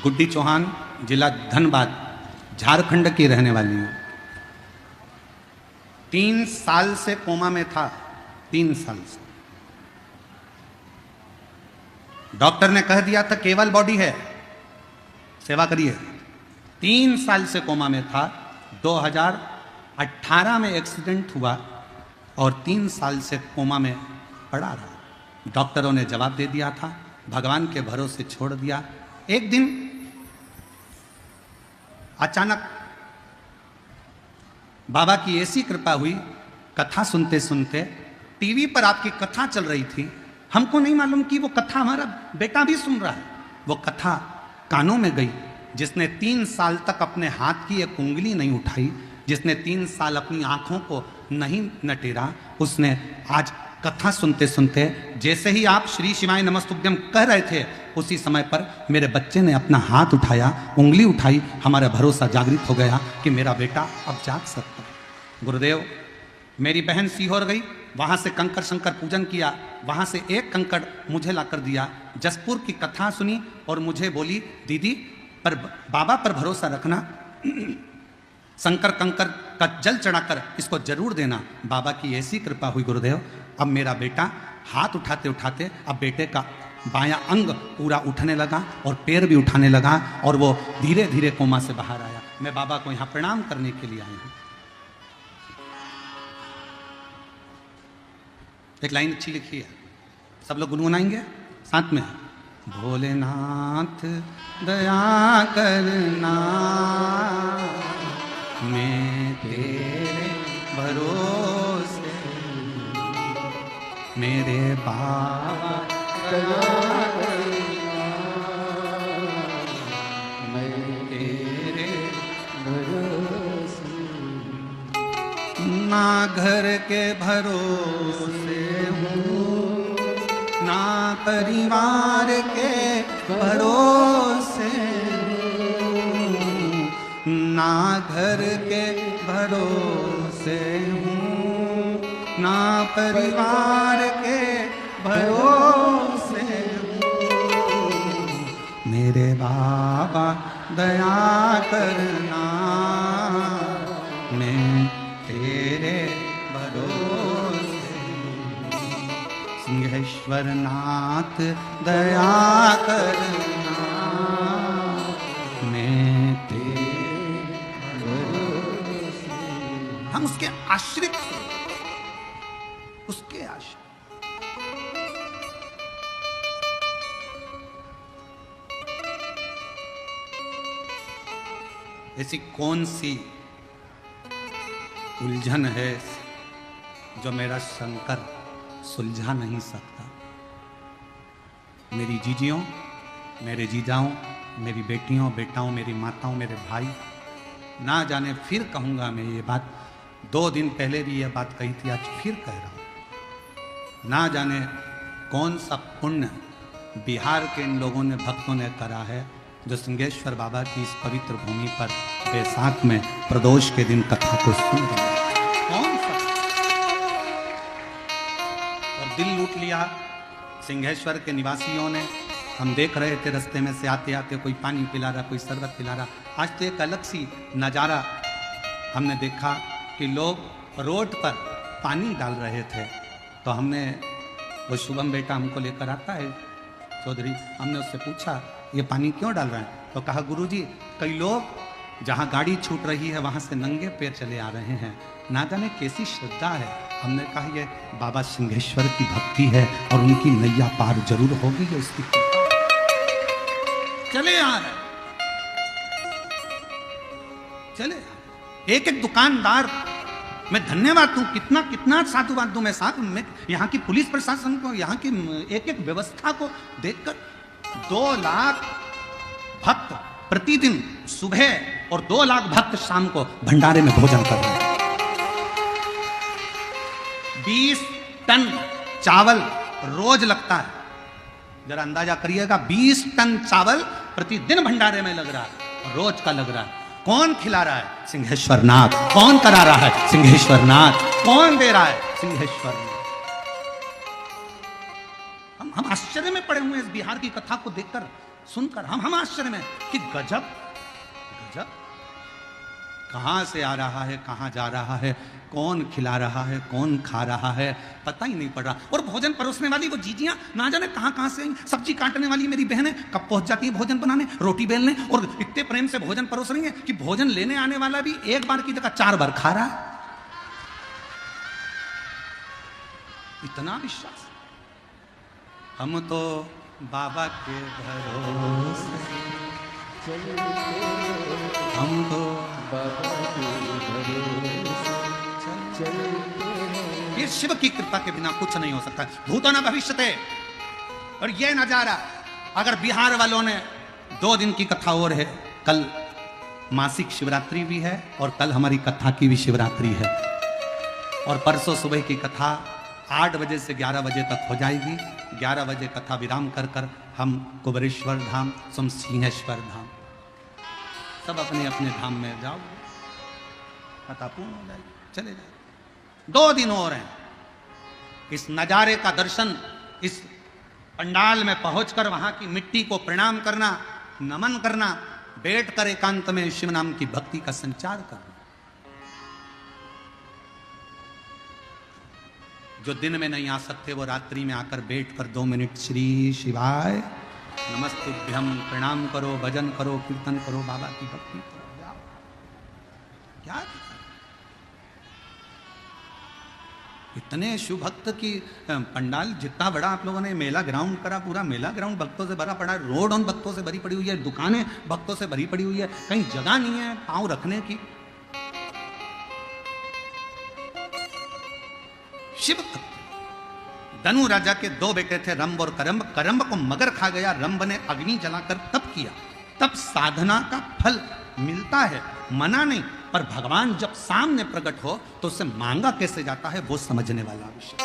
गुड्डी चौहान, जिला धनबाद, झारखंड की रहने वाली हूँ। 3 साल से कोमा में था, 3 साल से। डॉक्टर ने कह दिया था केवल बॉडी है, सेवा करिए। 3 साल से कोमा में था। 2018 में एक्सीडेंट हुआ और 3 साल से कोमा में पड़ा रहा। डॉक्टरों ने जवाब दे दिया था, भगवान के भरोसे छोड़ दिया। एक दिन अचानक बाबा की ऐसी कृपा हुई, कथा सुनते सुनते टीवी पर आपकी कथा चल रही थी। हमको नहीं मालूम कि वो कथा हमारा बेटा भी सुन रहा है। वो कथा कानों में गई। जिसने 3 साल तक अपने हाथ की एक उंगली नहीं उठाई, जिसने 3 साल अपनी आंखों को नहीं नटेरा, उसने आज कथा सुनते सुनते, जैसे ही आप श्री शिवाय नमस्तुभ्यम कह रहे थे, उसी समय पर मेरे बच्चे ने अपना हाथ उठाया, उंगली उठाई। हमारा भरोसा जागृत हो गया कि मेरा बेटा अब जाग सकता है। गुरुदेव, मेरी बहन सीहोर गई, वहाँ से कंकड़ शंकर पूजन किया, वहाँ से एक कंकड़ मुझे लाकर दिया। जसपुर की कथा सुनी और मुझे बोली, दीदी पर बाबा पर भरोसा रखना, शंकर कंकर का जल चढ़ाकर इसको जरूर देना। बाबा की ऐसी कृपा हुई गुरुदेव, अब मेरा बेटा हाथ उठाते उठाते अब बेटे का बायां अंग पूरा उठने लगा और पैर भी उठाने लगा और वो धीरे धीरे कोमा से बाहर आया। मैं बाबा को यहाँ प्रणाम करने के लिए आई हूँ। एक लाइन अच्छी लिखी है, सब लोग गुनगुनाएंगे साथ में। भोलेनाथ दया करना, मैं तेरे भरोसे, मेरे बाबा दया करना, मैं तेरे भरोसे, ना घर के भरोसे हूँ, ना परिवार के भरोसे, ना घर के भरोसे हूँ, ना परिवार के भरोसे हूँ, मेरे बाबा दया करना, मैं तेरे भरोसे हूँ। सिंहेश्वर नाथ दया करना, मैं तेरे भरोसे। हम उसके आश्रित हैं, उसके आश्रित। ऐसी कौन सी उलझन है जो मेरा शंकर सुलझा नहीं सकता। मेरी जीजियों, मेरे जीजाओं, मेरी बेटियों, बेटाओं, मेरी माताओं, मेरे भाई, ना जाने फिर कहूँगा मैं ये बात। 2 दिन पहले भी ये बात कही थी, आज फिर कह रहा हूँ। ना जाने कौन सा पुण्य बिहार के इन लोगों ने, भक्तों ने करा है, जो सिंहेश्वर बाबा की इस पवित्र भूमि पर बैसाख में प्रदोष के दिन कथा को सुन रहे हैं। कौन सा और दिल लूट लिया सिंहेश्वर के निवासियों ने। हम देख रहे थे रास्ते में से आते आते, कोई पानी पिला रहा, कोई शरबत पिला रहा। आज तो एक अलग सी नज़ारा हमने देखा कि लोग रोड पर पानी डाल रहे थे। तो हमने, वो शुभम बेटा हमको लेकर आता है चौधरी, हमने उससे पूछा ये पानी क्यों डाल रहे हैं? तो कहा गुरुजी, कई लोग जहाँ गाड़ी छूट रही है वहाँ से नंगे पैर चले आ रहे हैं, ना जाने कैसी श्रद्धा है। हमने कहा ये बाबा सिंहेश्वर की भक्ति है और उनकी नैया पार जरूर होगी जो उसकी चले आ रहे, चले। एक एक दुकानदार, मैं धन्यवाद दूं, कितना कितना साधुवाद दूं मैं साथ में यहाँ की पुलिस प्रशासन को, यहाँ की एक एक व्यवस्था को देखकर। 2 लाख भक्त प्रतिदिन सुबह और 2 लाख भक्त शाम को भंडारे में भोजन कर रहे हैं। 20 टन चावल रोज लगता है। जरा अंदाजा करिएगा, 20 टन चावल प्रतिदिन भंडारे में लग रहा है, रोज का लग रहा है। कौन खिला रहा है? सिंहेश्वर नाथ। कौन करा रहा है? सिंहेश्वर नाथ। कौन दे रहा है? सिंहेश्वर नाथ। हम आश्चर्य में पड़े हुए इस बिहार की कथा को देखकर। सुनकर हम आश्चर्य में कि गजब गजब, कहां से आ रहा है, कहां जा रहा है, कौन खिला रहा है, कौन खा रहा है, पता ही नहीं पड़ रहा। और भोजन परोसने वाली वो जीजियां ना जाने कहां कहां से आई, सब्जी काटने वाली मेरी बहनें कब पहुंच जाती हैं भोजन बनाने, रोटी बेलने, और इतने प्रेम से भोजन परोस रही हैं कि भोजन लेने आने वाला भी एक बार की जगह 4 बार खा रहा है। इतना विश्वास। हम तो बाबा के भरोसे, हम तो बाबा के भरोसे, ये शिव की कृपा के बिना कुछ नहीं हो सकता। भूतो न भविष्यते। और ये नजारा अगर बिहार वालों ने 2 दिन की कथा और है, कल मासिक शिवरात्रि भी है और कल हमारी कथा की भी शिवरात्रि है, और परसों सुबह की कथा 8 बजे से 11 बजे तक हो जाएगी। 11 बजे कथा विराम कर कर हम कुबेरेश्वर धाम, सिंहेश्वर धाम, सब अपने अपने धाम में जाओ, कथा पूर्ण हो जाएगी, चले जाओ। 2 दिन और हैं। इस नजारे का दर्शन, इस पंडाल में पहुंचकर वहां की मिट्टी को प्रणाम करना, नमन करना, बैठकर एकांत में शिव नाम की भक्ति का संचार करना। जो दिन में नहीं आ सकते वो रात्रि में आकर बैठकर 2 मिनट श्री शिवाय नमस्तुभ्यम प्रणाम करो, भजन करो, कीर्तन करो, बाबा की भक्ति करो, जाओ। क्या इतने शिव भक्त की पंडाल जितना बड़ा आप लोगों ने मेला ग्राउंड करा, पूरा मेला ग्राउंड भक्तों से भरा पड़ा है, रोड उन भक्तों से भरी पड़ी हुई है, दुकानें भक्तों से भरी पड़ी हुई है, कहीं जगह नहीं है पांव रखने की। शिव धनु राजा के 2 बेटे थे, रंभ और करंब। करंब को मगर खा गया, रंभ ने अग्नि जलाकर तप किया। तब साधना का फल मिलता है, मना नहीं, पर भगवान जब सामने प्रकट हो तो उससे मांगा कैसे जाता है वो समझने वाला विषय।